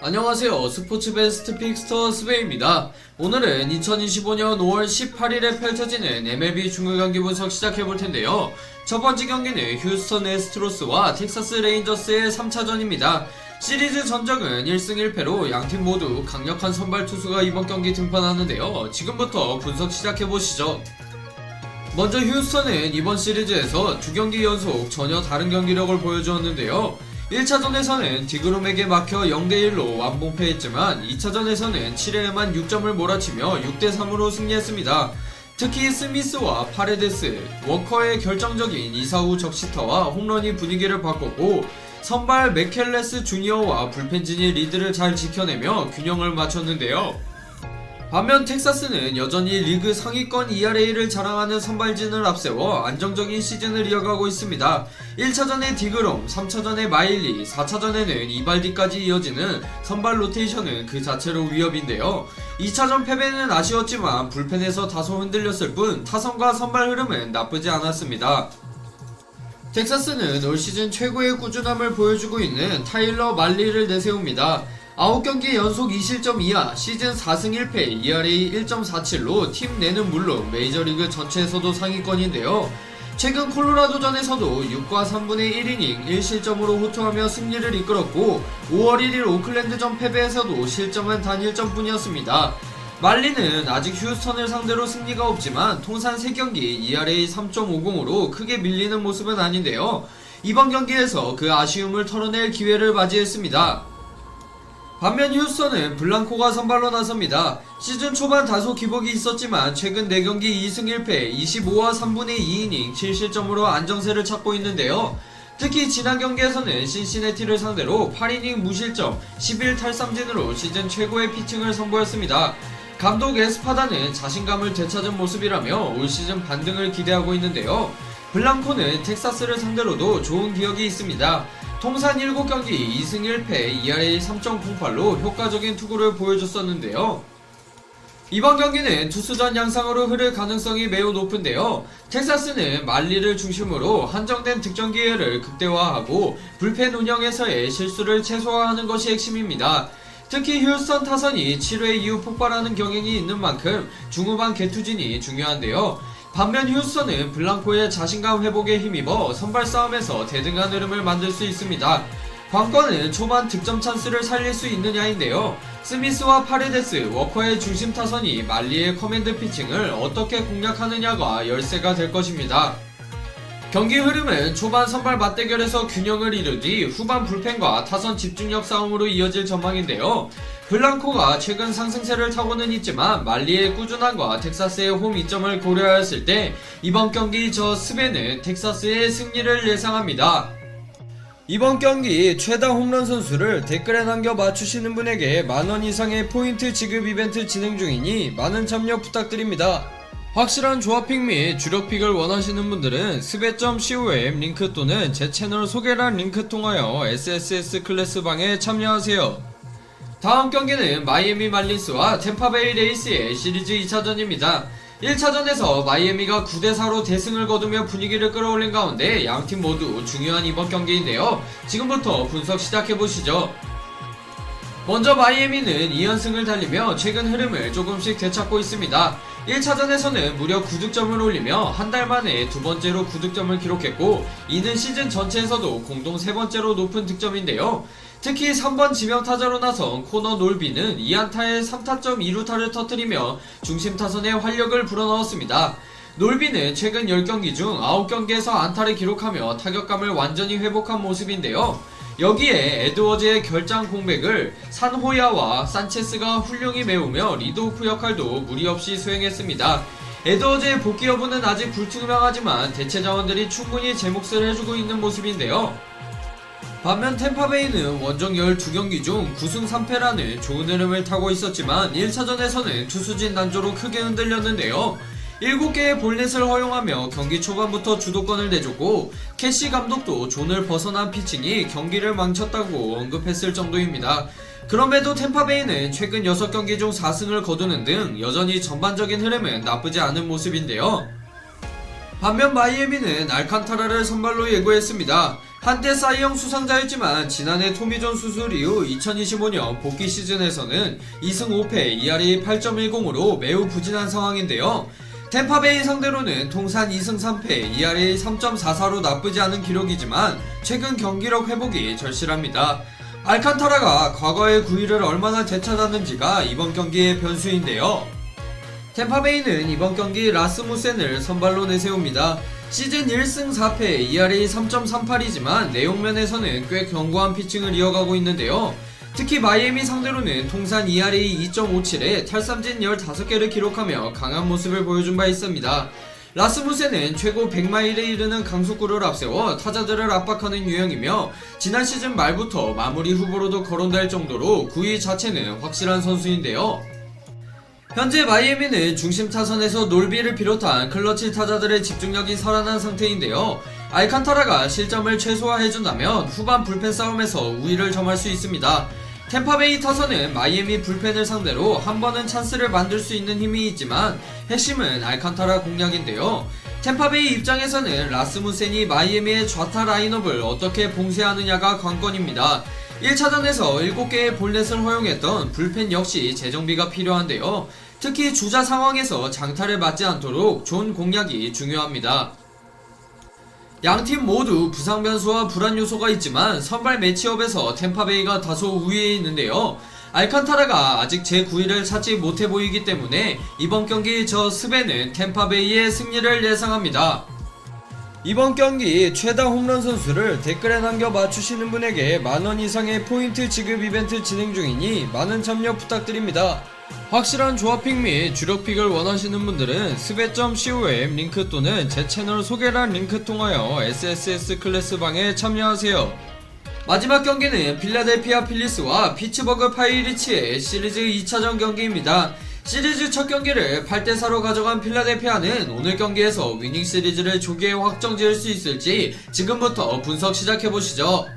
안녕하세요. 스포츠 베스트 픽스터 스베입니다. 오늘은 2025년 5월 18일에 펼쳐지는 MLB 중계 경기 분석 시작해볼 텐데요. 첫 번째 경기는 휴스턴 애스트로스와 텍사스 레인저스의 3차전입니다. 시리즈 전적은 1승 1패로 양팀 모두 강력한 선발 투수가 이번 경기 등판하는데요. 지금부터 분석 시작해보시죠. 먼저 휴스턴은 이번 시리즈에서 2경기 연속 전혀 다른 경기력을 보여주었는데요. 1차전에서는 디그롬에게 막혀 0대1로 완봉패했지만 2차전에서는 7회에만 6점을 몰아치며 6대3으로 승리했습니다. 특히 스미스와 파레데스, 워커의 결정적인 2사후 적시타와 홈런이 분위기를 바꿨고 선발 맥켈레스 주니어와 불펜진이 리드를 잘 지켜내며 균형을 맞췄는데요. 반면 텍사스는 여전히 리그 상위권 ERA를 자랑하는 선발진을 앞세워 안정적인 시즌을 이어가고 있습니다. 1차전에 디그롬, 3차전에 마일리, 4차전에는 이발디까지 이어지는 선발 로테이션은 그 자체로 위협인데요. 2차전 패배는 아쉬웠지만 불펜에서 다소 흔들렸을 뿐 타선과 선발 흐름은 나쁘지 않았습니다. 텍사스는 올 시즌 최고의 꾸준함을 보여주고 있는 타일러 말리를 내세웁니다. 9경기 연속 2실점 이하, 시즌 4승 1패, ERA 1.47로 팀 내는 물론 메이저리그 전체에서도 상위권인데요. 최근 콜로라도전에서도 6과 3분의 1이닝 1실점으로 호투하며 승리를 이끌었고 5월 1일 오클랜드전 패배에서도 실점은 단 1점뿐이었습니다. 말리는 아직 휴스턴을 상대로 승리가 없지만 통산 3경기 ERA 3.50으로 크게 밀리는 모습은 아닌데요. 이번 경기에서 그 아쉬움을 털어낼 기회를 맞이했습니다. 반면 휴스턴은 블랑코가 선발로 나섭니다. 시즌 초반 다소 기복이 있었지만 최근 4경기 2승 1패 25와 3분의 2이닝 7실점으로 안정세를 찾고 있는데요. 특히 지난 경기에서는 신시내티를 상대로 8이닝 무실점 11탈삼진으로 시즌 최고의 피칭을 선보였습니다. 감독 에스파다는 자신감을 되찾은 모습이라며 올 시즌 반등을 기대하고 있는데요. 블랑코는 텍사스를 상대로도 좋은 기억이 있습니다. 통산 7경기 2승 1패 ERA 3.08로 효과적인 투구를 보여줬었는데요. 이번 경기는 투수전 양상으로 흐를 가능성이 매우 높은데요. 텍사스는 말리를 중심으로 한정된 득점 기회를 극대화하고 불펜 운영에서의 실수를 최소화하는 것이 핵심입니다. 특히 휴스턴 타선이 7회 이후 폭발하는 경향이 있는 만큼 중후반 개투진이 중요한데요. 반면 휴스턴은 블랑코의 자신감 회복에 힘입어 선발 싸움에서 대등한 흐름을 만들 수 있습니다. 관건은 초반 득점 찬스를 살릴 수 있느냐인데요. 스미스와 파레데스, 워커의 중심 타선이 말리의 커맨드 피칭을 어떻게 공략하느냐가 열쇠가 될 것입니다. 경기 흐름은 초반 선발 맞대결에서 균형을 이룬 뒤 후반 불펜과 타선 집중력 싸움으로 이어질 전망인데요. 블랑코가 최근 상승세를 타고는 있지만 말리의 꾸준함과 텍사스의 홈 이점을 고려하였을 때 이번 경기 저 스베는 텍사스의 승리를 예상합니다. 이번 경기 최다 홈런 선수를 댓글에 남겨 맞추시는 분에게 만원 이상의 포인트 지급 이벤트 진행 중이니 많은 참여 부탁드립니다. 확실한 조합픽 및 주력픽을 원하시는 분들은 스베.com 링크 또는 제 채널 소개란 링크 통하여 SSS 클래스방에 참여하세요. 다음 경기는 마이애미 말린스와 템파베이 레이스의 시리즈 2차전입니다. 1차전에서 마이애미가 9대4로 대승을 거두며 분위기를 끌어올린 가운데 양팀 모두 중요한 이번 경기인데요. 지금부터 분석 시작해보시죠. 먼저 마이애미는 2연승을 달리며 최근 흐름을 조금씩 되찾고 있습니다. 1차전에서는 무려 9득점을 올리며 한 달 만에 두 번째로 9득점을 기록했고 이는 시즌 전체에서도 공동 세 번째로 높은 득점인데요. 특히 3번 지명타자로 나선 코너 놀비는 2안타에 3타점 2루타를 터뜨리며 중심 타선에 활력을 불어넣었습니다. 놀비는 최근 10경기 중 9경기에서 안타를 기록하며 타격감을 완전히 회복한 모습인데요. 여기에 에드워즈의 결장 공백을 산호야와 산체스가 훌륭히 메우며 리드오프 역할도 무리 없이 수행했습니다. 에드워즈의 복귀 여부는 아직 불투명하지만 대체 자원들이 충분히 제 몫을 해주고 있는 모습인데요. 반면 템파베이는 원정 12경기 중 9승 3패라는 좋은 흐름을 타고 있었지만 1차전에서는 투수진 난조로 크게 흔들렸는데요. 7개의 볼넷을 허용하며 경기 초반부터 주도권을 내줬고 캐시 감독도 존을 벗어난 피칭이 경기를 망쳤다고 언급했을 정도입니다. 그럼에도 템파베이는 최근 6경기 중 4승을 거두는 등 여전히 전반적인 흐름은 나쁘지 않은 모습인데요. 반면 마이애미는 알칸타라를 선발로 예고했습니다. 한때 사이영 수상자였지만 지난해 토미존 수술 이후 2025년 복귀 시즌에서는 2승 5패 ERA 8.10으로 매우 부진한 상황인데요. 템파베이 상대로는 통산 2승 3패 ERA 3.44로 나쁘지 않은 기록이지만 최근 경기력 회복이 절실합니다. 알칸타라가 과거의 9위를 얼마나 되찾았는지가 이번 경기의 변수인데요. 템파베이는 이번 경기 라스무센을 선발로 내세웁니다. 시즌 1승 4패 ERA 3.38이지만 내용면에서는 꽤 견고한 피칭을 이어가고 있는데요. 특히 마이애미 상대로는 통산 ERA 2.57에 탈삼진 15개를 기록하며 강한 모습을 보여준 바 있습니다. 라스무센은 최고 100마일에 이르는 강속구를 앞세워 타자들을 압박하는 유형이며 지난 시즌 말부터 마무리 후보로도 거론될 정도로 구위 자체는 확실한 선수인데요. 현재 마이애미는 중심 타선에서 놀비를 비롯한 클러치 타자들의 집중력이 살아난 상태인데요. 알칸타라가 실점을 최소화해준다면 후반 불펜 싸움에서 우위를 점할 수 있습니다. 템파베이 타선은 마이애미 불펜을 상대로 한 번은 찬스를 만들 수 있는 힘이 있지만 핵심은 알칸타라 공략인데요. 템파베이 입장에서는 라스무센이 마이애미의 좌타 라인업을 어떻게 봉쇄하느냐가 관건입니다. 1차전에서 7개의 볼넷을 허용했던 불펜 역시 재정비가 필요한데요. 특히 주자 상황에서 장타를 맞지 않도록 좋은 공략이 중요합니다. 양팀 모두 부상 변수와 불안 요소가 있지만 선발 매치업에서 템파베이가 다소 우위에 있는데요. 알칸타라가 아직 제9위를 찾지 못해 보이기 때문에 이번 경기 저 스베는 템파베이의 승리를 예상합니다. 이번 경기 최다 홈런 선수를 댓글에 남겨 맞추시는 분에게 만원 이상의 포인트 지급 이벤트 진행 중이니 많은 참여 부탁드립니다. 확실한 조합픽 및 주력픽을 원하시는 분들은 스베.com 링크 또는 제 채널 소개란 링크 통하여 SSS 클래스방에 참여하세요. 마지막 경기는 필라델피아 필리스와 피츠버그 파이리츠의 시리즈 2차전 경기입니다. 시리즈 첫 경기를 8대4로 가져간 필라델피아는 오늘 경기에서 위닝 시리즈를 조기에 확정지을 수 있을지 지금부터 분석 시작해보시죠.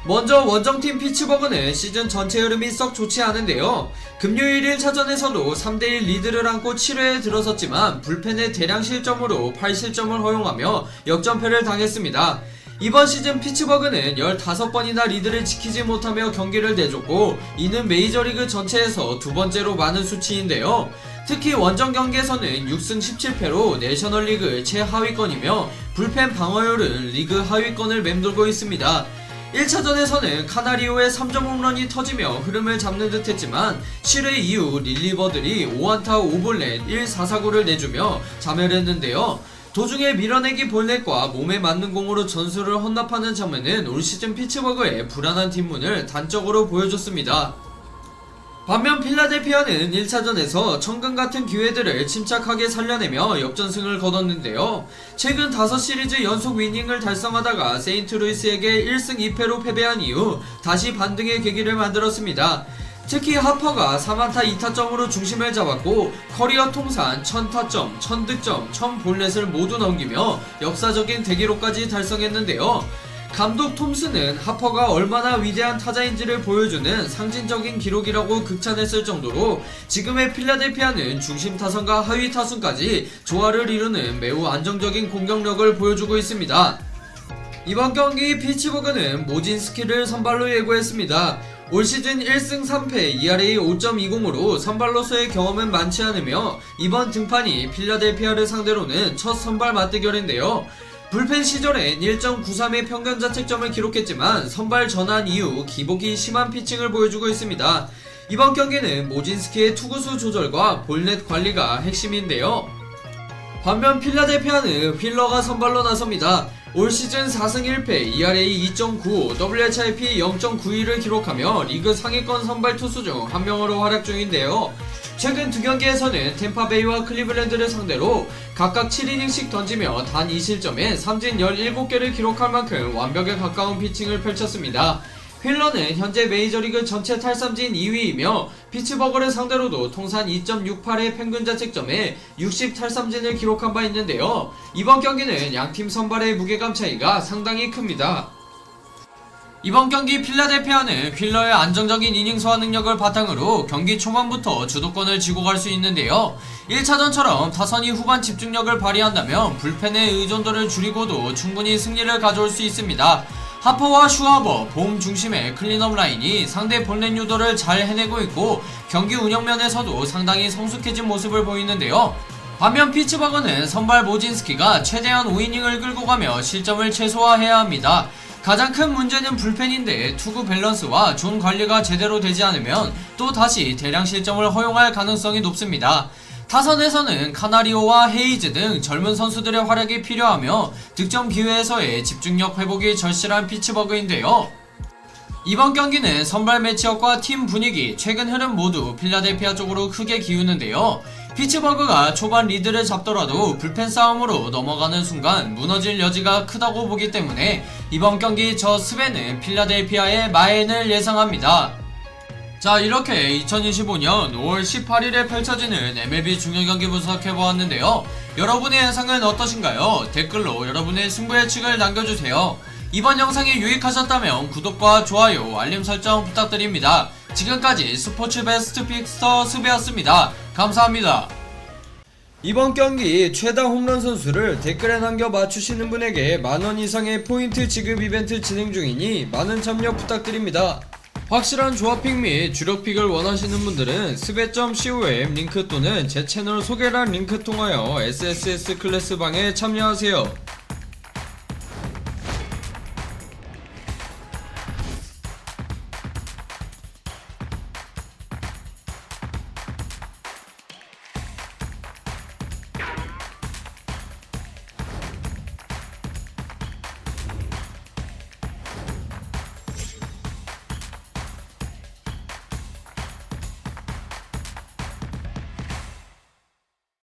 먼저 원정팀 피츠버그는 시즌 전체 흐름이 썩 좋지 않은데요. 금요일 1차전에서도 3대1 리드를 안고 7회에 들어섰지만 불펜의 대량 실점으로 8실점을 허용하며 역전패를 당했습니다. 이번 시즌 피츠버그는 15번이나 리드를 지키지 못하며 경기를 내줬고 이는 메이저리그 전체에서 두 번째로 많은 수치인데요. 특히 원정 경기에서는 6승 17패로 내셔널리그 최하위권이며 불펜 방어율은 리그 하위권을 맴돌고 있습니다. 1차전에서는 카나리오의 3점 홈런이 터지며 흐름을 잡는 듯 했지만 7회 이후 릴리버들이 5안타 5볼넷 1사사구를 내주며 자멸했는데요. 도중에 밀어내기 볼넷과 몸에 맞는 공으로 전술을 헌납하는 장면은 올 시즌 피츠버그의 불안한 뒷문을 단적으로 보여줬습니다. 반면 필라델피아는 1차전에서 천금같은 기회들을 침착하게 살려내며 역전승을 거뒀는데요. 최근 5시리즈 연속 위닝을 달성하다가 세인트루이스에게 1승 2패로 패배한 이후 다시 반등의 계기를 만들었습니다. 특히 하퍼가 3안타 2타점으로 중심을 잡았고 커리어 통산 1000타점, 1000득점, 1000볼넷을 모두 넘기며 역사적인 대기록까지 달성했는데요. 감독 톰슨은 하퍼가 얼마나 위대한 타자인지를 보여주는 상징적인 기록이라고 극찬했을 정도로 지금의 필라델피아는 중심 타선과 하위 타선까지 조화를 이루는 매우 안정적인 공격력을 보여주고 있습니다. 이번 경기 피츠버그는 모진스키를 선발로 예고했습니다. 올 시즌 1승 3패 ERA 5.20으로 선발로서의 경험은 많지 않으며 이번 등판이 필라델피아를 상대로는 첫 선발 맞대결인데요. 불펜 시절엔 1.93의 평균 자책점을 기록했지만 선발 전환 이후 기복이 심한 피칭을 보여주고 있습니다. 이번 경기는 모진스키의 투구수 조절과 볼넷 관리가 핵심인데요. 반면 필라델피아는 휠러가 선발로 나섭니다. 올 시즌 4승 1패 ERA 2.95, WHIP 0.92를 기록하며 리그 상위권 선발 투수 중 한 명으로 활약 중인데요. 최근 두 경기에서는 템파베이와 클리블랜드를 상대로 각각 7이닝씩 던지며 단 2실점에 삼진 17개를 기록할 만큼 완벽에 가까운 피칭을 펼쳤습니다. 휠러는 현재 메이저리그 전체 탈삼진 2위이며 피츠버그를 상대로도 통산 2.68의 평균 자책점에 60 탈삼진을 기록한 바 있는데요. 이번 경기는 양팀 선발의 무게감 차이가 상당히 큽니다. 이번 경기 필라델피아는 휠러의 안정적인 이닝 소화 능력을 바탕으로 경기 초반부터 주도권을 쥐고 갈 수 있는데요. 1차전처럼 타선이 후반 집중력을 발휘한다면 불펜의 의존도를 줄이고도 충분히 승리를 가져올 수 있습니다. 하퍼와 슈아버, 봄 중심의 클린업 라인이 상대 볼넷 유도를 잘 해내고 있고 경기 운영면에서도 상당히 성숙해진 모습을 보이는데요. 반면 피츠버그는 선발 모진스키가 최대한 5이닝을 끌고 가며 실점을 최소화해야 합니다. 가장 큰 문제는 불펜인데 투구 밸런스와 존 관리가 제대로 되지 않으면 또 다시 대량 실점을 허용할 가능성이 높습니다. 타선에서는 카나리오와 헤이즈 등 젊은 선수들의 활약이 필요하며 득점 기회에서의 집중력 회복이 절실한 피츠버그인데요. 이번 경기는 선발 매치업과 팀 분위기, 최근 흐름 모두 필라델피아 쪽으로 크게 기우는데요. 피츠버그가 초반 리드를 잡더라도 불펜 싸움으로 넘어가는 순간 무너질 여지가 크다고 보기 때문에 이번 경기 저 스베는 필라델피아의 마엔을 예상합니다. 자, 이렇게 2025년 5월 18일에 펼쳐지는 MLB 중요경기 분석해보았는데요. 여러분의 예상은 어떠신가요? 댓글로 여러분의 승부 예측을 남겨주세요. 이번 영상이 유익하셨다면 구독과 좋아요, 알림 설정 부탁드립니다. 지금까지 스포츠 베스트 픽스터 스베였습니다. 감사합니다. 이번 경기 최다 홈런 선수를 댓글에 남겨 맞추시는 분에게 만원 이상의 포인트 지급 이벤트 진행 중이니 많은 참여 부탁드립니다. 확실한 조합픽 및 주력픽을 원하시는 분들은 스베.com 링크 또는 제 채널 소개란 링크 통하여 SSS 클래스방에 참여하세요.